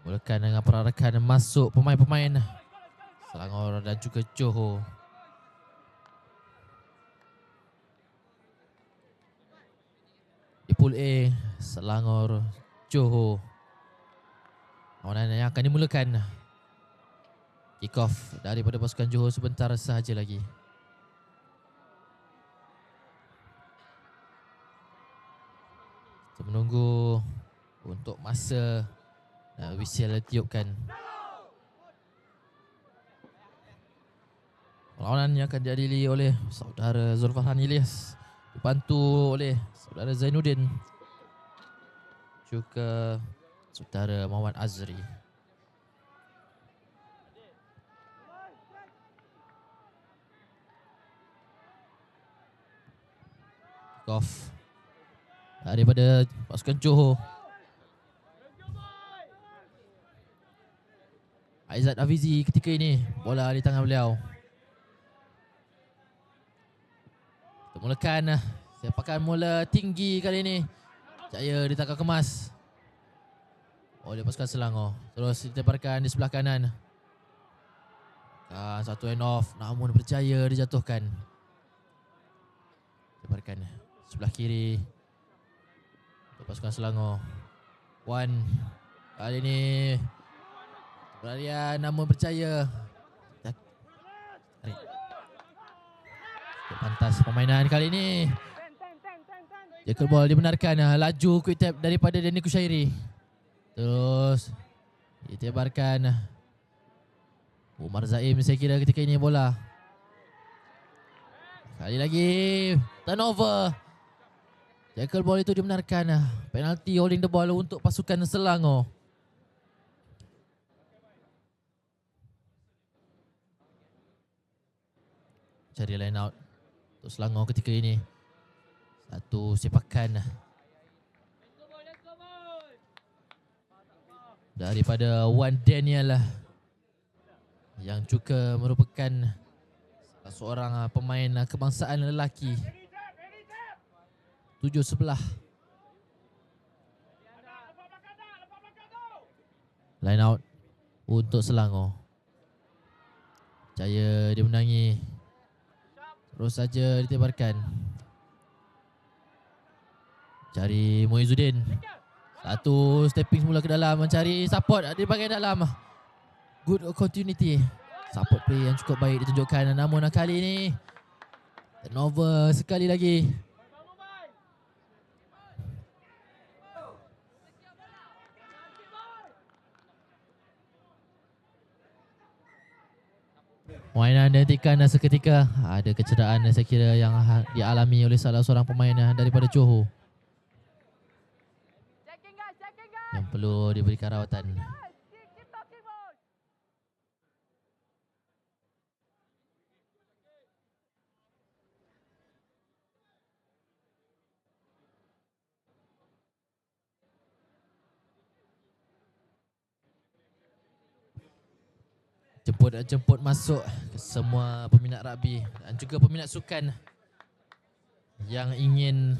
Mulakan dengan perarakan masuk pemain-pemain Selangor dan juga Johor. Di pool A, Selangor, Johor. Perlawanan yang akan dimulakan. Kick off daripada pasukan Johor sebentar sahaja lagi. Kita menunggu untuk masa whistle ditiupkan. Perlawanan yang akan dihadiri oleh saudara Zulfarhan Ilyas, dibantu oleh saudara Zainuddin, juga saudara Muhammad Azri. Kick off daripada pasukan Johor. Aizat Hafizi ketika ini, bola di tangan beliau. Kita mulakan sepakan mula tinggi kali ini. Jaya ditangkap kemas oleh pasukan Selangor. Terus ditebarkan di sebelah kanan. Satu hand off, namun berjaya dijatuhkan. Tebarkan sebelah kiri untuk pasukan Selangor. Wan kali ini berlarian namun berjaya. Pantas permainan kali ini. Jackal ball dibenarkan. Laju quick tap daripada Danny Kushairi. Terus ditebarkan Umar Zaim saya kira ketika ini bola. Kali lagi turnover. Jackal ball itu dibenarkan. Penalti holding the ball untuk pasukan Selangor. Cari line out untuk Selangor ketika ini. Satu sepakan daripada Wan Daniel yang juga merupakan salah seorang pemain kebangsaan lelaki. 7 sebelah. Line out untuk Selangor. Jaya dimenangi. Terus saja ditebarkan. Cari Muizuddin. Satu stepping semula ke dalam, mencari support di bahagian dalam. Good continuity. Support play yang cukup baik ditunjukkan. Namun kali ini turnover sekali lagi. Permainan dihentikan seketika. Ada kecederaan saya kira yang dialami oleh salah seorang pemain daripada Johor yang perlu diberikan rawatan. Jemput masuk ke semua peminat rugby dan juga peminat sukan yang ingin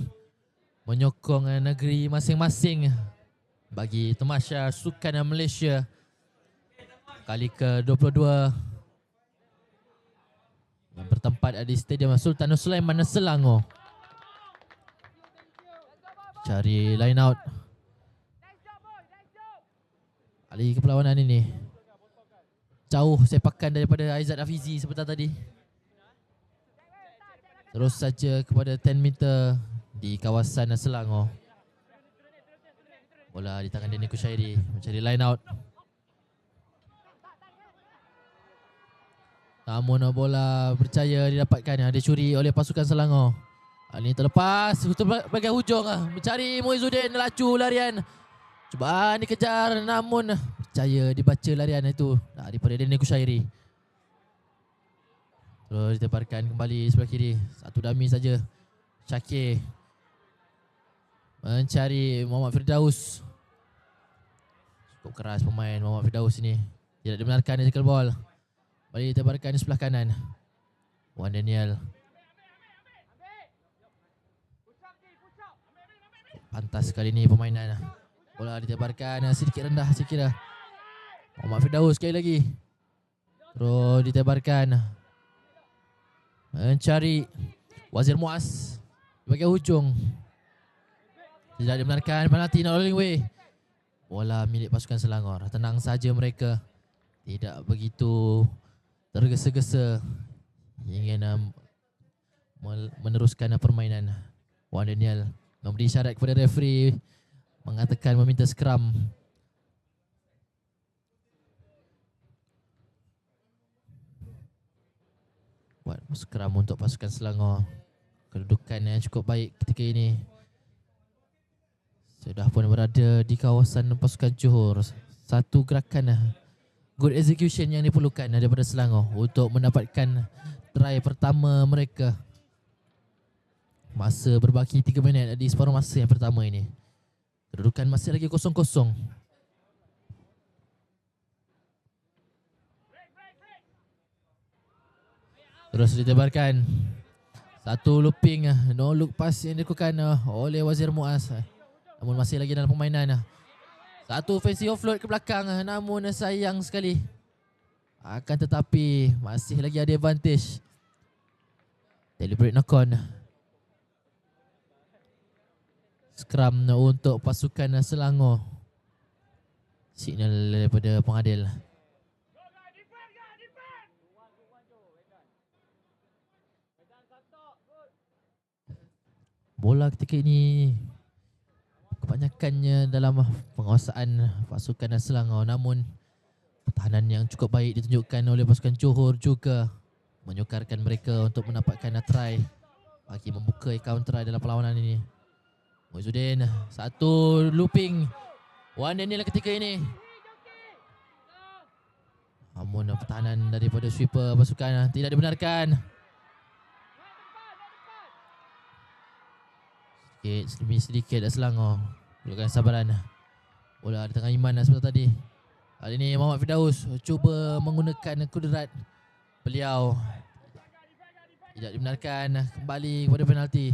menyokong negeri masing-masing bagi Tamasya Sukan Malaysia kali ke-22 yang bertempat di Stadium Sultan Sulaiman Selangor. Cari line out. Kali perlawanan ini jauh sepakan daripada Aizat Hafizi sebentar tadi. Terus saja kepada 10 meter di kawasan Selangor. Bola di tangan Danny Kushairi mencari line out. Namun bola berjaya didapatkan, dicuri oleh pasukan Selangor. Ini terlepas untuk bahagian hujung, mencari Muizuddin, laju larian. Cubaan dikejar namun berjaya dibaca larian itu daripada Danny Kushairi. Terus ditebarkan kembali sebelah kiri. Satu dummy saja. Syakir mencari Muhammad Firdaus. Cukup keras pemain Muhammad Firdaus ini. Tidak dibenarkan dia tackle ball. Kembali ditebarkan di sebelah kanan. Wan Daniel. Pantas kali ini permainan. Bola ditebarkan sedikit rendah saya kira. Muhammad Firdaus sekali lagi. Terus ditebarkan. Mencari Wazir Muaz di bahagian hujung. Tidak dibenarkan, penalti not rolling way. Bola milik pasukan Selangor. Tenang saja mereka. Tidak begitu tergesa-gesa ingin meneruskan permainan. Wan Daniel memberi isyarat kepada referee, mengatakan meminta skram. Buat skram untuk pasukan Selangor. Kedudukan yang cukup baik ketika ini. Sudah pun berada di kawasan pasukan Johor. Satu gerakan good execution yang diperlukan daripada Selangor untuk mendapatkan try pertama mereka. Masa berbaki 3 minit di separuh masa yang pertama ini. Kedudukan masih lagi 0-0. Terus ditebarkan. Satu looping, no look pass yang dilakukan oleh Wazir Muaz. Namun masih lagi dalam permainan. Satu fancy offload ke belakang, namun sayang sekali. Akan tetapi masih lagi ada advantage. Deliberate knock-on. Scrum untuk pasukan Selangor. Signal daripada pengadil. Bola ketika ini kebanyakannya dalam penguasaan pasukan Selangor, namun pertahanan yang cukup baik ditunjukkan oleh pasukan Johor juga menyukarkan mereka untuk mendapatkan try bagi membuka account try dalam perlawanan ini. Muizuddin, satu looping Wan Daniel ketika ini. Namun pertahanan daripada sweeper pasukan tidak dibenarkan. Sedikit Selangor perlukan sabaran. Bola di tengah Iman seperti tadi. Kali ini Muhammad Firdaus cuba menggunakan kudrat beliau. Tidak dibenarkan, kembali kepada penalti.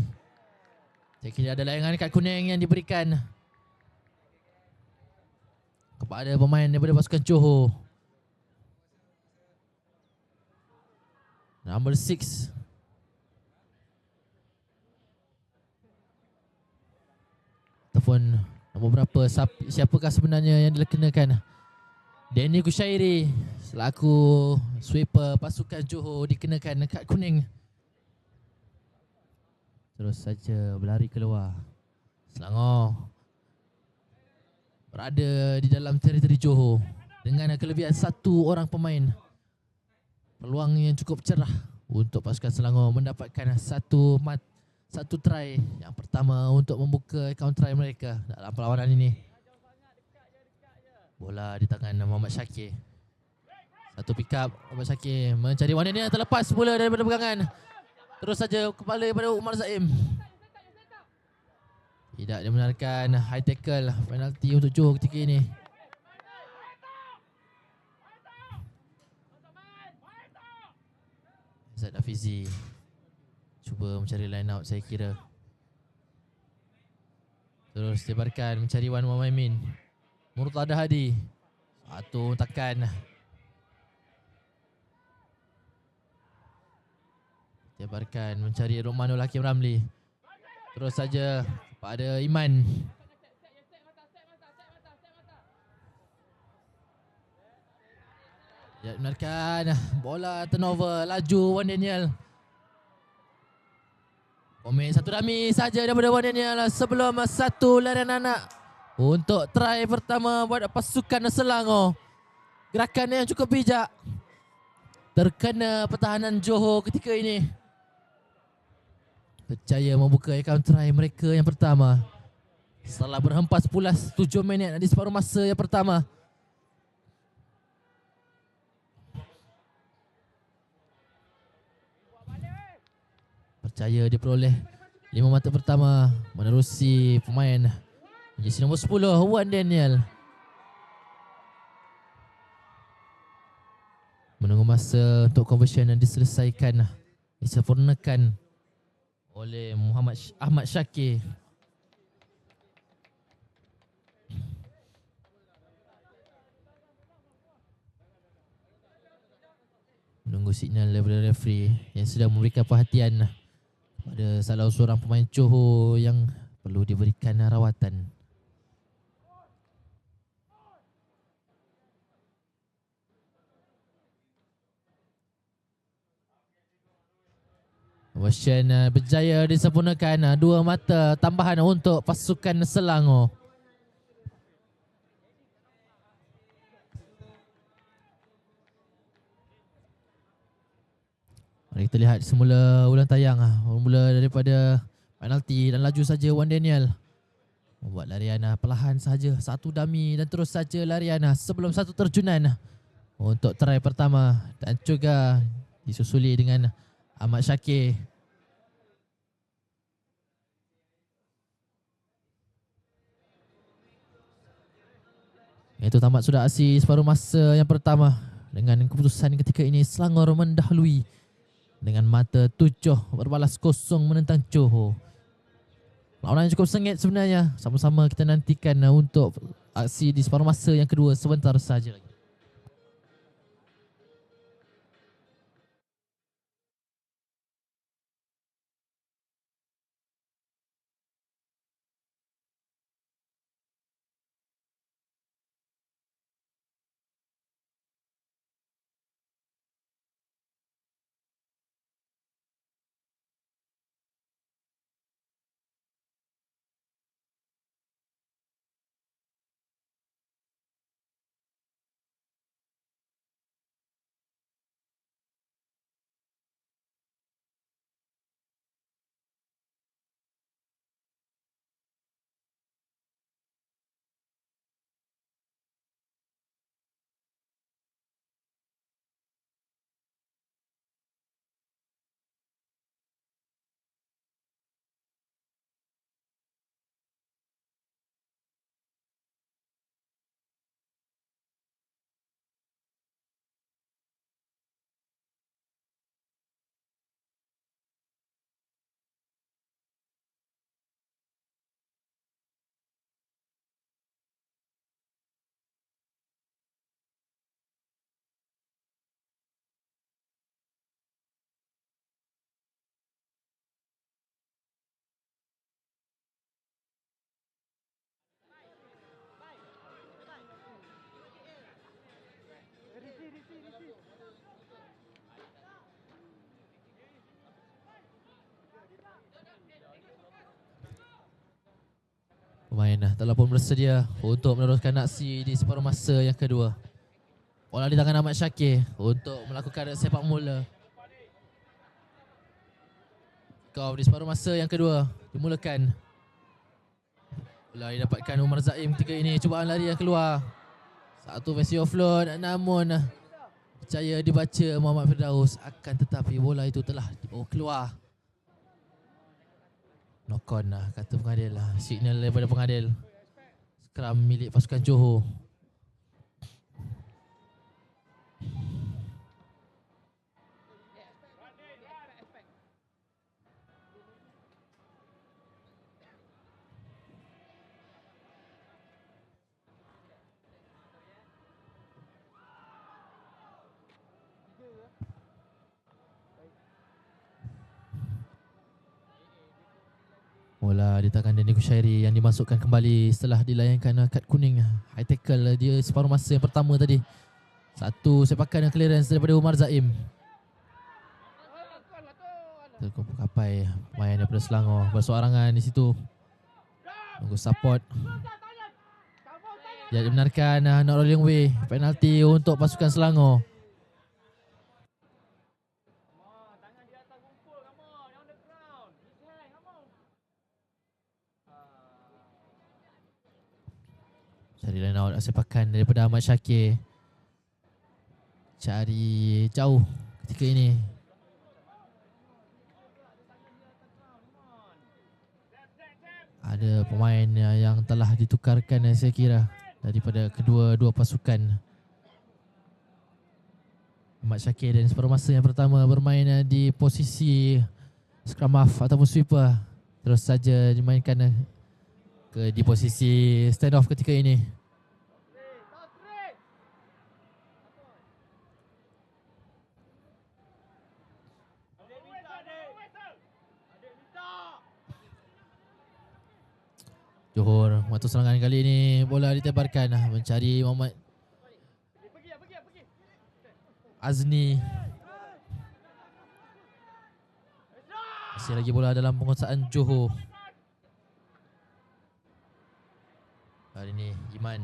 Saya kira ada layangan kad kuning yang diberikan kepada pemain daripada pasukan Johor. Number 6. Ataupun nombor berapa, siapakah sebenarnya yang dikenakan? Danny Kushairi selaku sweeper pasukan Johor dikenakan kad kuning. Terus saja berlari keluar. Selangor berada di dalam teritori Johor dengan kelebihan satu orang pemain. Peluang yang cukup cerah untuk pasukan Selangor mendapatkan satu try yang pertama untuk membuka account try mereka dalam perlawanan ini. Bola di tangan Muhammad Syakir. Satu pick up Muhammad Syakir mencari Wan Daniel, terlepas bola daripada pegangan. Terus saja kepala daripada Umar Zaim. Tidak dibenarkan, high tackle, penalti untuk Johor ketika ini. Zat Hafizi cuba mencari line out, saya kira. Terus dibarkan mencari Wan Muhammadin. Murtada Hadi. Satu takan. Dibarkan mencari Rukmanul Hakim Ramli. Terus saja pada Iman. Tidak benarkan. Bola turnover, laju Wan Daniel. Komen satu dami saja daripada Wan Daniel sebelum satu larian anak untuk try pertama buat pasukan Selangor. Gerakan yang cukup bijak. Terkena pertahanan Johor ketika ini. Percaya membuka account try mereka yang pertama. Setelah berhempas pula 7 minit di separuh masa yang pertama. Percaya diperoleh 5 mata pertama menerusi pemain jersey nombor 10 Wan Daniel. Menunggu masa untuk conversion yang diselesaikan, disempurnakan oleh Ahmad Syakir. Tunggu signal daripada referee yang sedang memberikan perhatian pada salah seorang pemain Johor yang perlu diberikan rawatan. Motion berjaya disempurnakan. 2 mata tambahan untuk pasukan Selangor. Mari kita lihat semula ulang tayang. Mula daripada penalti dan laju saja Wan Daniel membuat larian perlahan saja, satu dummy dan terus saja larian sebelum satu terjunan untuk try pertama dan juga disusuli dengan Ahmad Syakir. Itu tamat sudah aksi separuh masa yang pertama. Dengan keputusan ketika ini Selangor mendahului dengan mata 7 berbalas kosong menentang Johor. Lawanan cukup sengit sebenarnya. Sama-sama kita nantikan untuk aksi di separuh masa yang kedua sebentar saja lagi. Pemain telah pun bersedia untuk meneruskan aksi di separuh masa yang kedua. Bola di tangan Ahmad Syakir untuk melakukan sepak mula. Kau di separuh masa yang kedua dimulakan. Bola didapatkan Umar Zaim ketika ini. Cubaan lari yang keluar. Satu versi offload namun percaya dibaca Muhammad Firdaus. Akan tetapi bola itu telah dibawa keluar. Knock on kata pengadil. Signal daripada pengadil. Skram milik pasukan Johor. Bola di tangan Dani Kushairi yang dimasukkan kembali setelah dilayangkan kad kuning. High tackle dia separuh masa yang pertama tadi. Satu sepakan clearance daripada Umar Zaim. Terkumpul kapai pemain daripada Selangor bersorangan di situ. Tunggu support. Dia dibenarkan not rolling way. Penalti untuk pasukan Selangor. Cari line out sepakan daripada Ahmad Syakir. Cari jauh ketika ini. Ada pemain yang telah ditukarkan saya kira daripada kedua-dua pasukan. Ahmad Syakir dan separuh masa yang pertama bermain di posisi scrum half ataupun sweeper. Terus saja dimainkan di posisi stand off ketika ini. Johor waktu serangan kali ini bola ditebarkan mencari Muhammad Azni. Masih lagi bola dalam penguasaan Johor. Kali ini Iman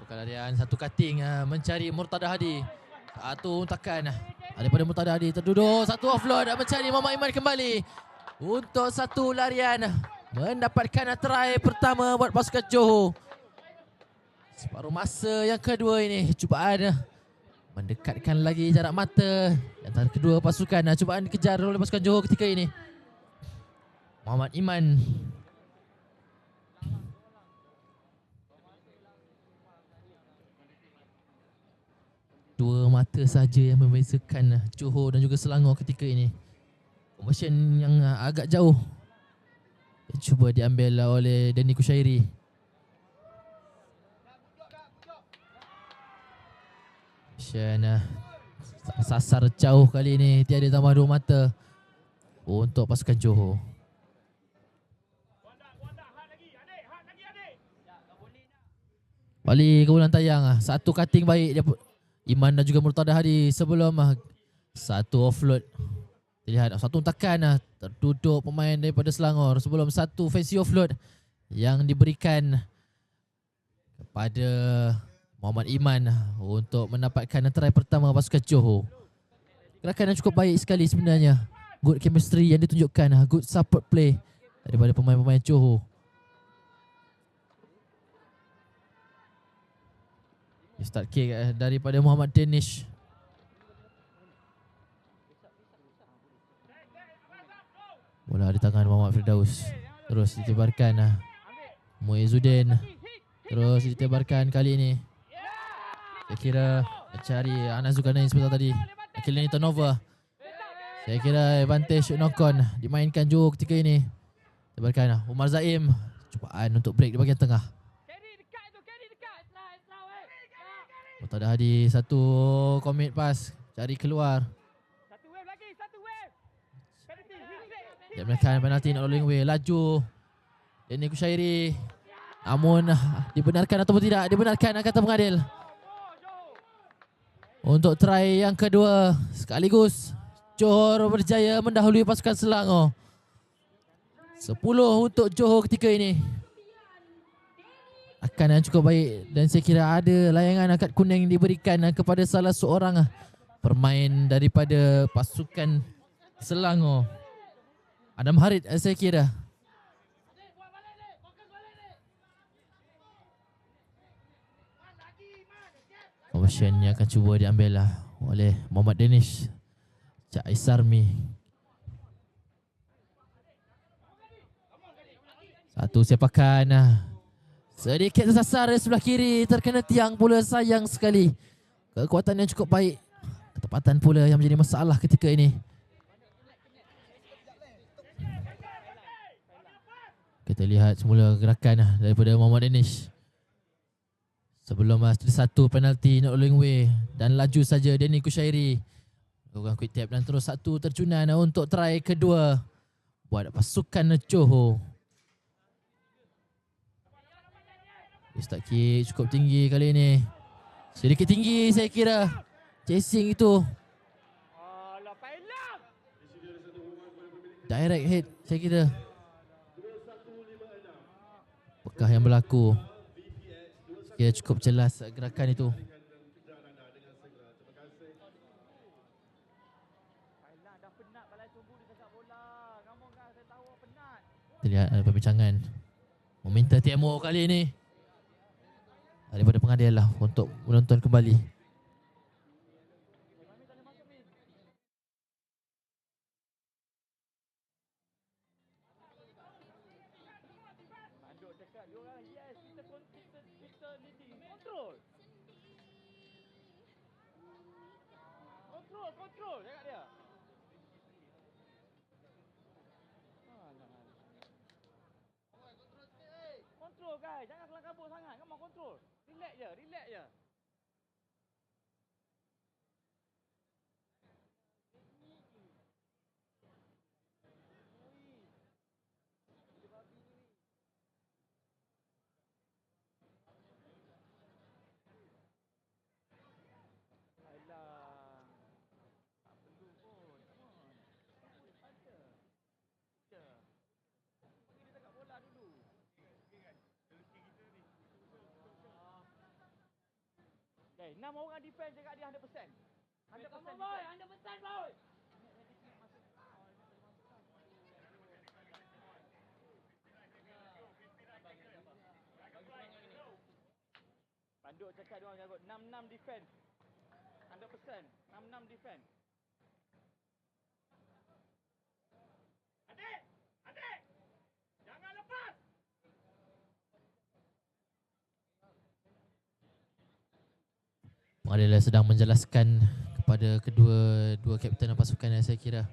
perkalian satu cutting mencari Murtada Hadi. Satu untakan daripada Murtada Hadi terduduk, satu offload mencari Muhammad Iman kembali untuk satu larian mendapatkan try pertama buat pasukan Johor. Separuh masa yang kedua ini cubaan mendekatkan lagi jarak mata antara kedua pasukan. Cubaan dikejar oleh pasukan Johor ketika ini. Muhammad Iman dua mata saja yang membezakan Johor dan juga Selangor ketika ini. Conversion yang agak jauh yang cuba diambil oleh Danny Kushairi. Sasar jauh kali ini, tiada tambah dua mata untuk pasukan Johor. Balik ke bulan tayang, satu cutting baik dia Iman dan juga Murtada Hadi sebelum satu offload. Lihat satu untakan terduduk pemain daripada Selangor sebelum satu fancy offload yang diberikan kepada Muhammad Iman untuk mendapatkan try pertama pasukan Johor. Gerakan yang cukup baik sekali sebenarnya. Good chemistry yang ditunjukkan, good support play daripada pemain-pemain Johor. Start kick daripada Muhammad Danish. Bola di tangan Muhammad Firdaus. Terus ditebarkan Muizzuddin. Terus ditebarkan kali ini. Saya kira mencari Anas Zulkarnain sebentar tadi. Akhirnya ini turnover. Saya kira advantage knock-on dimainkan Johor ketika ini. Tebarkan Umar Zaim. Cubaan untuk break di bahagian tengah. Murtada Hadi satu commit pass, cari keluar. Dia menekan penalti nak rolling away. Laju Danny Kushairi. Namun dibenarkan ataupun tidak? Dibenarkan kata pengadil. Untuk try yang kedua sekaligus Johor berjaya mendahului pasukan Selangor. 10 untuk Johor ketika ini. Akan yang cukup baik dan saya kira ada layangan akad kuning diberikan kepada salah seorang permain daripada pasukan Selangor. Adam Harid saya kira. Conversion yang akan cuba diambil oleh Muhammad Danish. Cak Aisarmi. Satu sepakan. Sedikit tersasar dari sebelah kiri, terkena tiang pula, sayang sekali. Kekuatan yang cukup baik, ketepatan pula yang menjadi masalah ketika ini. Kita lihat semula gerakan daripada Muhammad Danish. Sebelum satu penalti not rolling way dan laju saja Danny Kushairi. Lakukan quick tap dan terus satu terjunan untuk try kedua buat pasukan Johor. Start kick cukup tinggi kali ini. Sedikit tinggi saya kira. Chasing itu. Direct hit saya kira. Apakah yang berlaku? Kira cukup jelas gerakan itu. Kita lihat ada perbincangan. Meminta TMO kali ini daripada pengadil untuk menonton kembali. Kontrol cakap dia. Kontrol guys, jangan kelang kabut sangat. Kamu kontrol. Relax je, relax je. Okay, 6 orang defense cakap dia 100%. 100% boy, 100% boy. Panduk cakap dia orang jago 6-6 defense. 100%. 6-6 defense. Adik! Adik! Jangan lepas! Adalah sedang menjelaskan kepada dua kapten pasukan yang saya kira.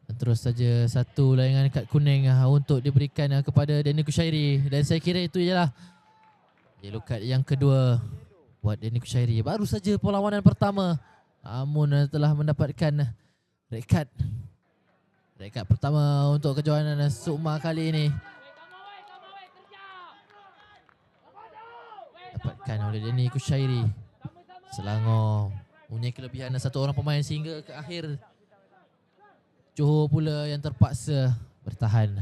Dan terus saja satu layangan kad kuning untuk diberikan kepada Danny Kushairi. Dan saya kira itu ialah yellow card yang kedua buat Danny Kushairi. Baru saja perlawanan pertama, namun telah mendapatkan red card. Red card pertama untuk kejohanan Sukma kali ini. Dapatkan oleh Danny Kushairi. Selangor punya kelebihan satu orang pemain sehingga ke akhir. Johor pula yang terpaksa bertahan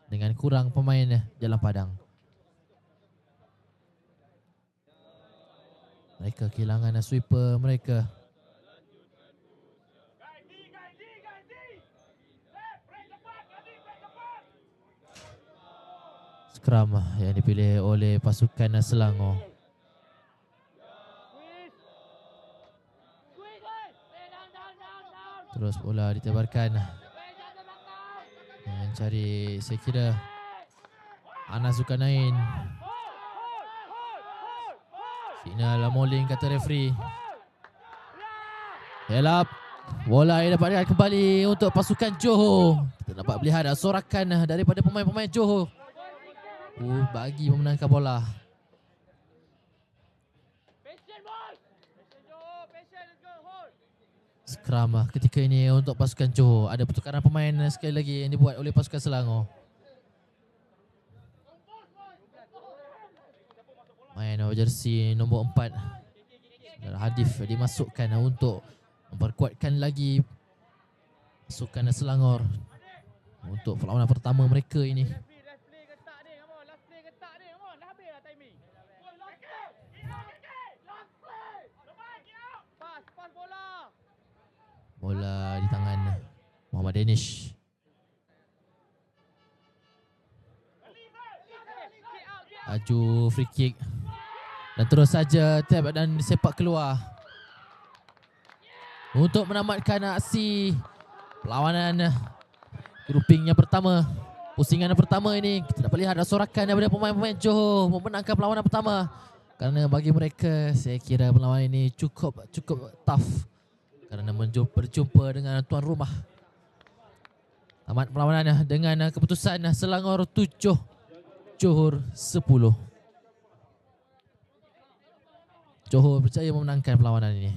dengan kurang pemain dalam padang. Mereka kehilangan sweeper mereka. Scrum yang dipilih oleh pasukan Selangor. Terus bola ditebarkan mencari, saya kira, Anas Zulkarnain. Signal Moling kata referee. Helap. Bola yang dapatkan kembali untuk pasukan Johor. Kita dapat melihat sorakan daripada pemain-pemain Johor bagi memenangkan bola. Scrum ketika ini untuk pasukan Johor. Ada pertukaran pemain sekali lagi yang dibuat oleh pasukan Selangor. Main jersey nombor 4 Hadif dimasukkan untuk memperkuatkan lagi pasukan Selangor untuk perlawanan pertama mereka ini. Bola di tangan Muhammad Danish. Aju free kick. Dan terus saja tap dan sepak keluar untuk menamatkan aksi perlawanan grouping yang pertama. Pusingan yang pertama ini kita dapat lihat sorakan daripada pemain-pemain Johor memenangkan perlawanan pertama. Kerana bagi mereka, saya kira perlawanan ini cukup tough kerana berjumpa dengan tuan rumah. Tamat perlawanan dengan keputusan Selangor 7, Johor 10. Johor percaya memenangkan perlawanan ini.